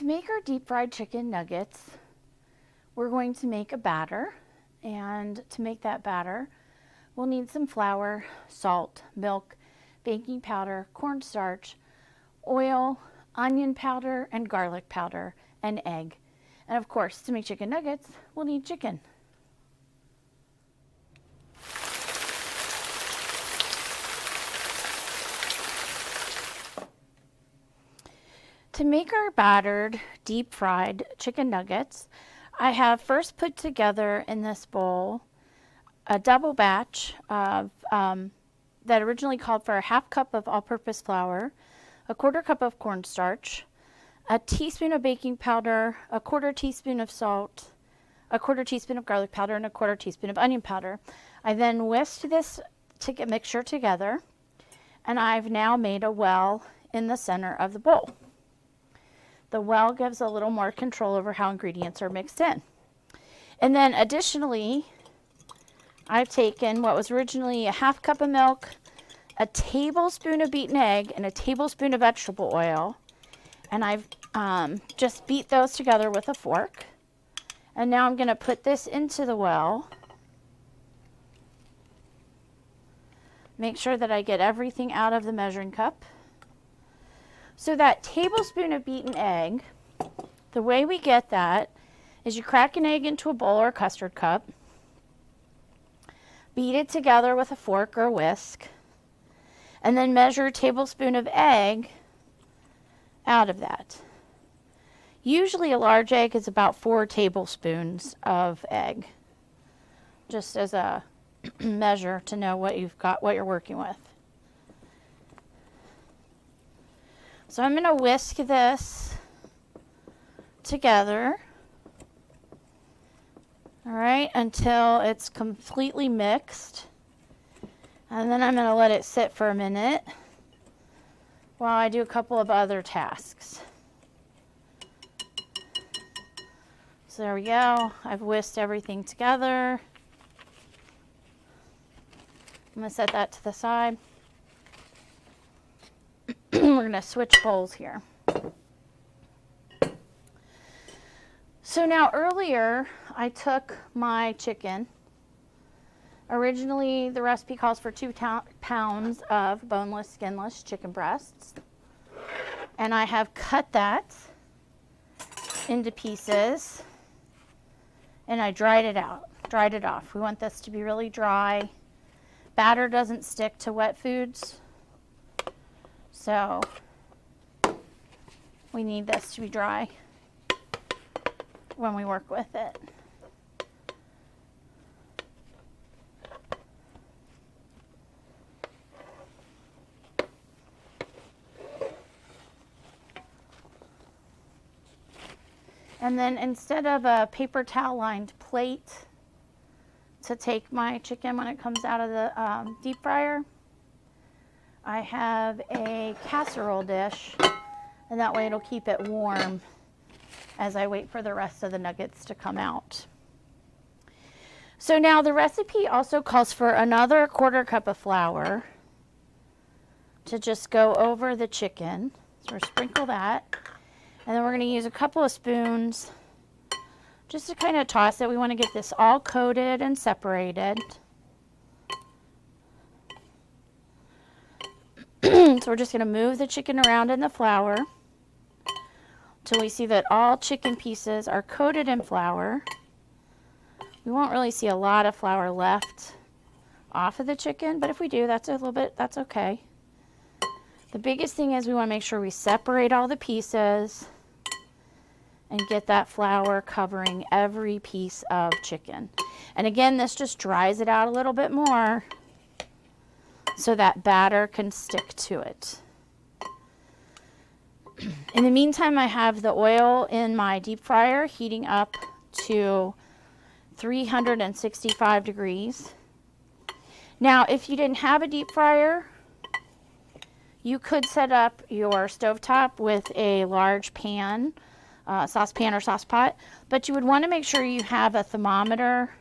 make our deep fried chicken nuggets, we're going to make a batter. And to make that batter, we'll need some flour, salt, milk, baking powder, cornstarch, oil, onion powder, and garlic powder, and egg. And of course, to make chicken nuggets, we'll need chicken. To make our battered, deep fried chicken nuggets, I have first put together in this bowl a double batch of that originally called for a half cup of all-purpose flour, a quarter cup of cornstarch, a teaspoon of baking powder, a quarter teaspoon of salt, a quarter teaspoon of garlic powder, and a quarter teaspoon of onion powder. I then whisked this mixture together, and I've now made a well in the center of the bowl. The well gives a little more control over how ingredients are mixed in. And then additionally, I've taken what was originally a half cup of milk, a tablespoon of beaten egg, and a tablespoon of vegetable oil. And I've just beat those together with a fork. And now I'm going to put this into the well. Make sure that I get everything out of the measuring cup. So that tablespoon of beaten egg, the way we get that is you crack an egg into a bowl or a custard cup, beat it together with a fork or a whisk, and then measure a tablespoon of egg out of that. Usually a large egg is about 4 tablespoons of egg, just as a measure to know what you've got, what you're working with. So I'm going to whisk this together, all right, until it's completely mixed. And then I'm going to let it sit for a minute while I do a couple of other tasks. So there we go. I've whisked everything together. I'm going to set that to the side. We're going to switch bowls here. So now earlier I took my chicken. Originally the recipe calls for 2 pounds of boneless, skinless chicken breasts. And I have cut that into pieces and I dried it off. We want this to be really dry. Batter doesn't stick to wet foods. So we need this to be dry when we work with it. And then instead of a paper towel lined plate to take my chicken when it comes out of the deep fryer, I have a casserole dish, and that way it'll keep it warm as I wait for the rest of the nuggets to come out. So now the recipe also calls for another quarter cup of flour to just go over the chicken. So we'll sprinkle that, and then we're going to use a couple of spoons just to kind of toss it. We want to get this all coated and separated. So we're just going to move the chicken around in the flour till we see that all chicken pieces are coated in flour. We won't really see a lot of flour left off of the chicken, but if we do, that's a little bit, that's okay. The biggest thing is we want to make sure we separate all the pieces and get that flour covering every piece of chicken. And again, this just dries it out a little bit more so that batter can stick to it. In the meantime, I have the oil in my deep fryer heating up to 365 degrees. Now, if you didn't have a deep fryer, you could set up your stovetop with a large pan, saucepan or sauce pot, but you would want to make sure you have a thermometer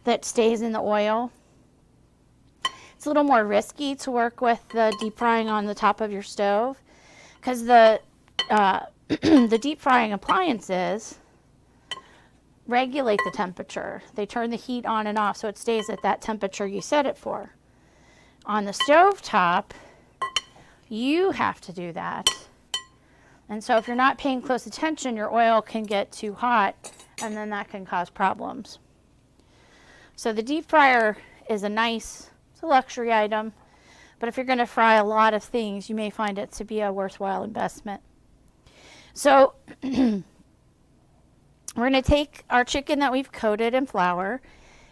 that stays in the oil. It's a little more risky to work with the deep frying on the top of your stove because the the deep frying appliances regulate the temperature. They turn the heat on and off so it stays at that temperature you set it for. On the stove top, you have to do that. And so if you're not paying close attention, your oil can get too hot, and then that can cause problems. So the deep fryer is it's a luxury item, but if you're going to fry a lot of things, you may find it to be a worthwhile investment. So we're going to take our chicken that we've coated in flour,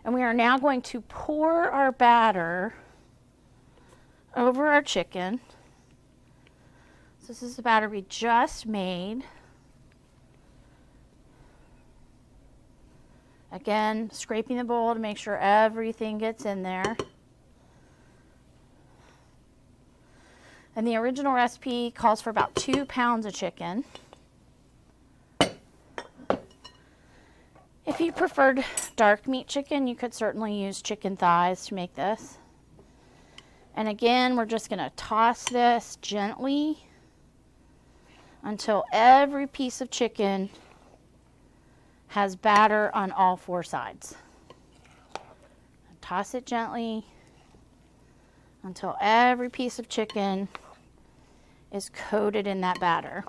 and we are now going to pour our batter over our chicken. So this is the batter we just made. Again, scraping the bowl to make sure everything gets in there. And the original recipe calls for about 2 pounds of chicken. If you preferred dark meat chicken, you could certainly use chicken thighs to make this. And again, we're just going to toss this gently until every piece of chicken has batter on all 4 sides. Toss it gently until every piece of chicken is coated in that batter.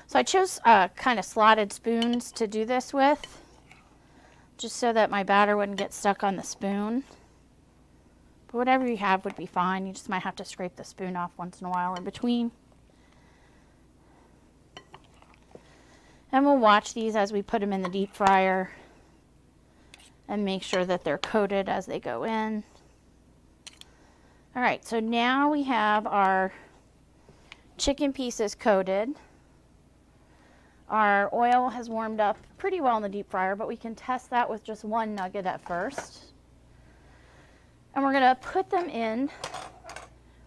So I chose kind of slotted spoons to do this with, just so that my batter wouldn't get stuck on the spoon. But whatever you have would be fine. You just might have to scrape the spoon off once in a while in between. And we'll watch these as we put them in the deep fryer and make sure that they're coated as they go in. All right, so now we have our chicken pieces coated. Our oil has warmed up pretty well in the deep fryer, but we can test that with just 1 nugget at first. And we're going to put them in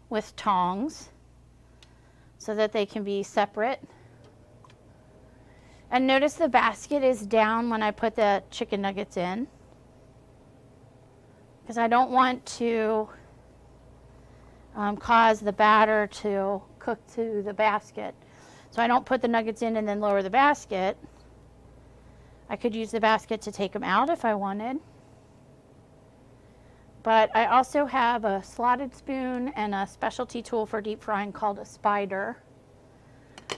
with tongs so that they can be separate. And notice the basket is down when I put the chicken nuggets in, because I don't want to cause the batter to cook to the basket. So I don't put the nuggets in and then lower the basket. I could use the basket to take them out if I wanted. But I also have a slotted spoon and a specialty tool for deep frying called a spider.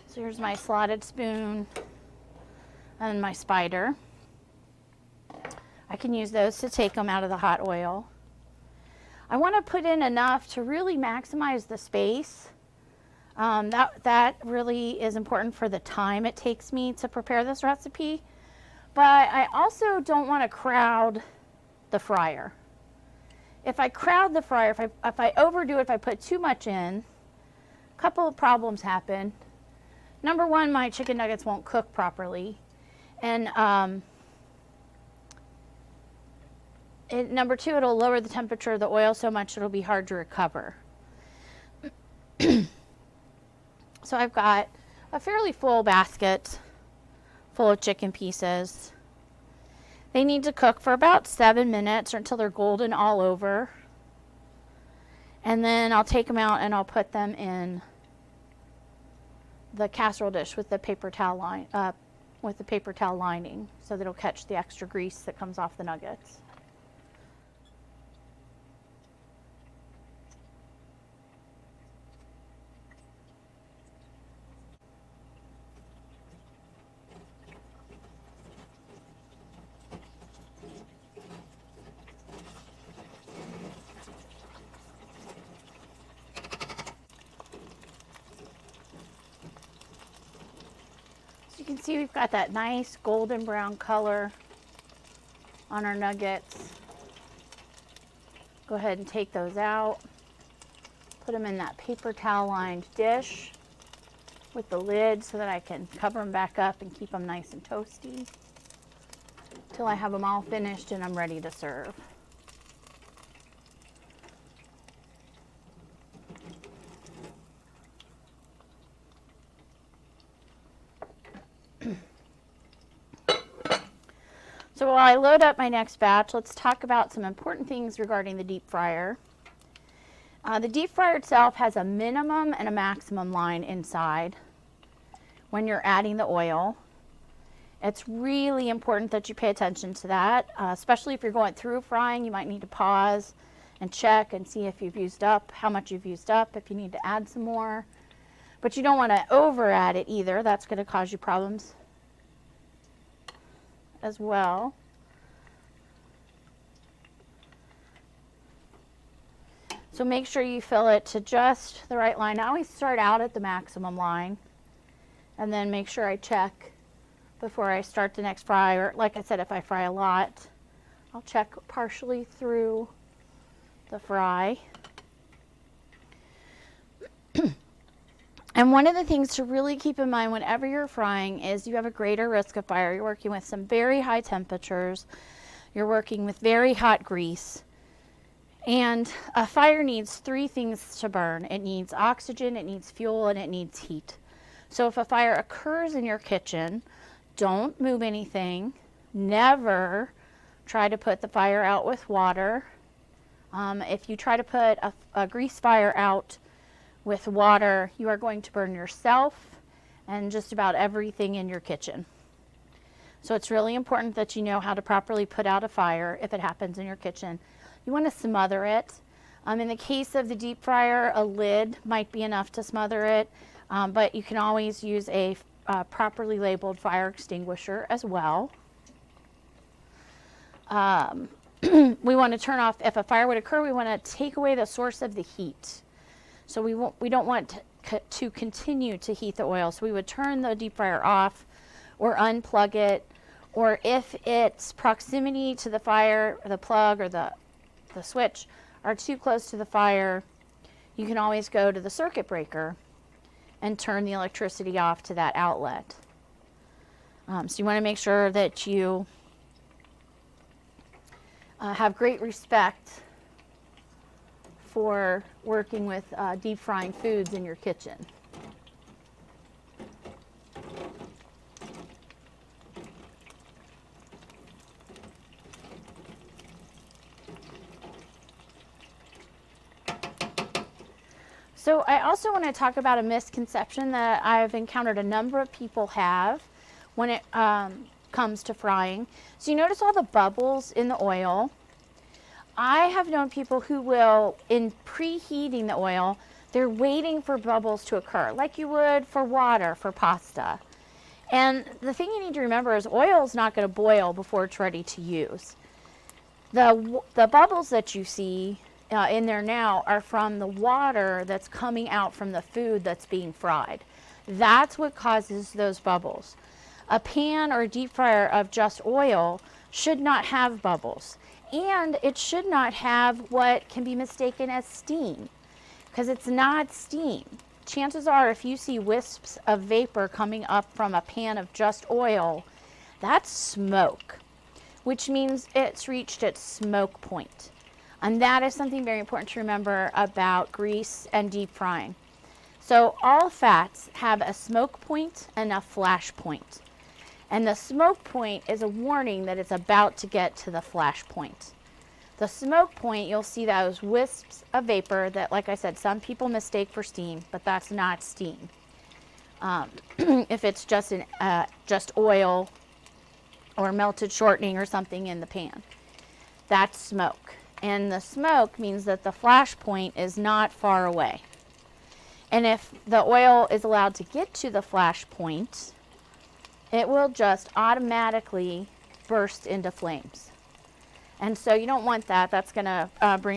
So here's my slotted spoon and my spider. I can use those to take them out of the hot oil. I want to put in enough to really maximize the space. That really is important for the time it takes me to prepare this recipe. But I also don't want to crowd the fryer. If I crowd the fryer, if I overdo it, if I put too much in, a couple of problems happen. Number one, my chicken nuggets won't cook properly. And number two, it'll lower the temperature of the oil so much it'll be hard to recover. So I've got a fairly full basket full of chicken pieces. They need to cook for about 7 minutes or until they're golden all over. And then I'll take them out and I'll put them in the casserole dish with the paper towel lining so that it'll catch the extra grease that comes off the nuggets. You can see we've got that nice golden brown color on our nuggets. Go ahead and take those out. Put them in that paper towel lined dish with the lid so that I can cover them back up and keep them nice and toasty till I have them all finished and I'm ready to serve. So while I load up my next batch, let's talk about some important things regarding the deep fryer. The deep fryer itself has a minimum and a maximum line inside when you're adding the oil. It's really important that you pay attention to that, especially if you're going through frying. You might need to pause and check and see if you've used up, how much you've used up, if you need to add some more. But you don't want to over add it either. That's going to cause you problems as well. So make sure you fill it to just the right line. I always start out at the maximum line and then make sure I check before I start the next fry. Or like I said, if I fry a lot, I'll check partially through the fry. And one of the things to really keep in mind whenever you're frying is you have a greater risk of fire. You're working with some very high temperatures. You're working with very hot grease. And a fire needs three things to burn. It needs oxygen, it needs fuel, and it needs heat. So if a fire occurs in your kitchen, don't move anything. Never try to put the fire out with water. If you try to put a grease fire out with water, you are going to burn yourself and just about everything in your kitchen. So it's really important that you know how to properly put out a fire if it happens in your kitchen. You want to smother it. In the case of the deep fryer, a lid might be enough to smother it, but you can always use a properly labeled fire extinguisher as well. We want to turn off, if a fire would occur, we want to take away the source of the heat. So we don't want to continue to heat the oil. So we would turn the deep fryer off or unplug it, or if its proximity to the fire, the plug or the switch are too close to the fire, you can always go to the circuit breaker and turn the electricity off to that outlet. So you want to make sure that you have great respect for working with deep frying foods in your kitchen. So I also want to talk about a misconception that I've encountered a number of people have when it comes to frying. So you notice all the bubbles in the oil. I have known people who will, in preheating the oil, they're waiting for bubbles to occur, like you would for water, for pasta. And the thing you need to remember is oil is not going to boil before it's ready to use. The bubbles that you see in there now are from the water that's coming out from the food that's being fried. That's what causes those bubbles. A pan or a deep fryer of just oil should not have bubbles. And it should not have what can be mistaken as steam, because it's not steam. Chances are if you see wisps of vapor coming up from a pan of just oil, that's smoke, which means it's reached its smoke point. And that is something very important to remember about grease and deep frying. So all fats have a smoke point and a flash point. And the smoke point is a warning that it's about to get to the flash point. The smoke point, you'll see those wisps of vapor that, like I said, some people mistake for steam, but that's not steam. If it's just oil or melted shortening or something in the pan, that's smoke. And the smoke means that the flash point is not far away. And if the oil is allowed to get to the flash point, it will just automatically burst into flames. And so you don't want that. That's going to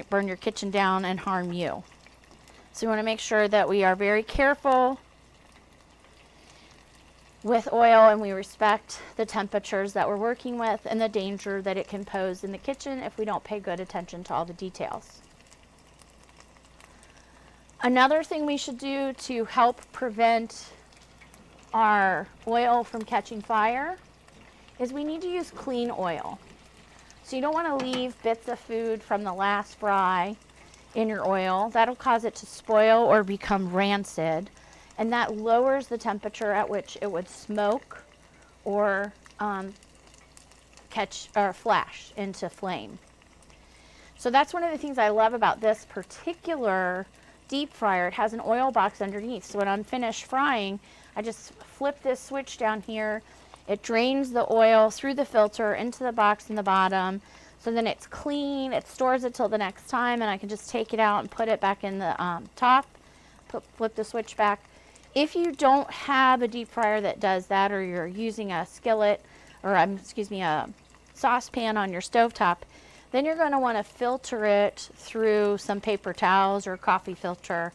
burn your kitchen down and harm you. So we want to make sure that we are very careful with oil and we respect the temperatures that we're working with and the danger that it can pose in the kitchen if we don't pay good attention to all the details. Another thing we should do to help prevent our oil from catching fire is we need to use clean oil. So you don't want to leave bits of food from the last fry in your oil. That'll cause it to spoil or become rancid, and that lowers the temperature at which it would smoke or catch or flash into flame. So that's one of the things I love about this particular deep fryer. It has an oil box underneath. So when I'm finished frying, I just flip this switch down here. It drains the oil through the filter into the box in the bottom. So then it's clean. It stores it till the next time, and I can just take it out and put it back in the top. Flip the switch back. If you don't have a deep fryer that does that, or you're using a skillet, or excuse me, a saucepan on your stovetop, then you're going to want to filter it through some paper towels or coffee filter.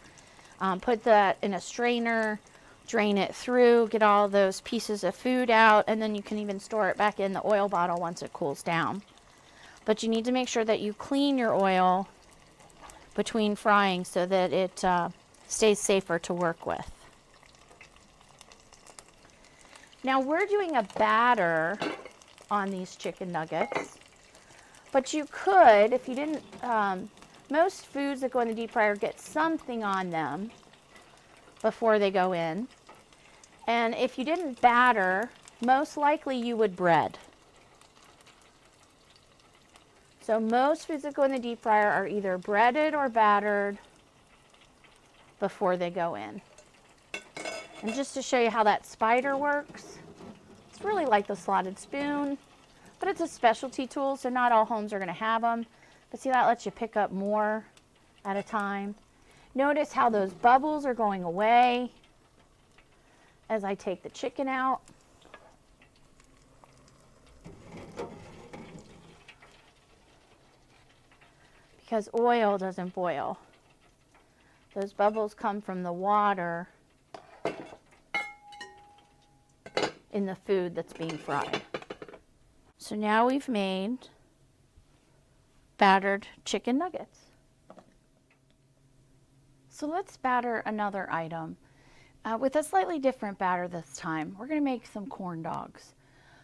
Put that in a strainer, drain it through, get all those pieces of food out, and then you can even store it back in the oil bottle once it cools down. But you need to make sure that you clean your oil between frying so that it stays safer to work with. Now we're doing a batter on these chicken nuggets. But you could, if you didn't, most foods that go in the deep fryer get something on them before they go in. And if you didn't batter, most likely you would bread. So most foods that go in the deep fryer are either breaded or battered before they go in. And just to show you how that spider works, it's really like the slotted spoon. But it's a specialty tool, so not all homes are going to have them. But see, that lets you pick up more at a time. Notice how those bubbles are going away as I take the chicken out. Because oil doesn't boil. Those bubbles come from the water in the food that's being fried. So now we've made battered chicken nuggets. So let's batter another item with a slightly different batter this time. We're going to make some corn dogs.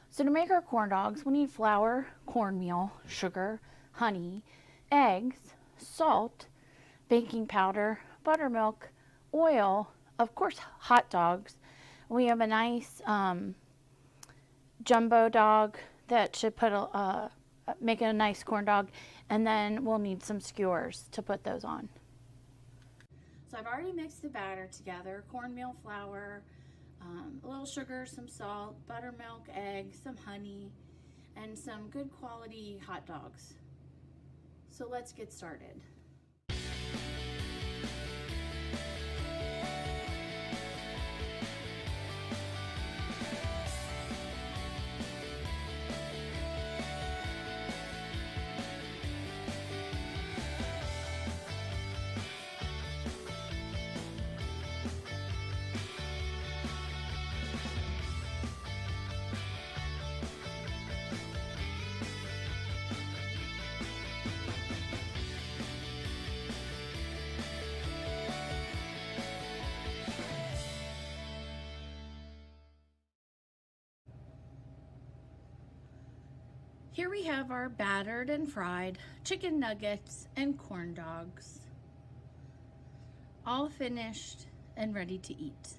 So to make our corn dogs, we need flour, cornmeal, sugar, honey, eggs, salt, baking powder, buttermilk, oil, of course hot dogs. We have a nice jumbo dog that should put make a nice corn dog, and then we'll need some skewers to put those on. So I've already mixed the batter together: cornmeal, flour, a little sugar, some salt, buttermilk, eggs, some honey, and some good quality hot dogs. So let's get started. Here we have our battered and fried chicken nuggets and corn dogs, all finished and ready to eat.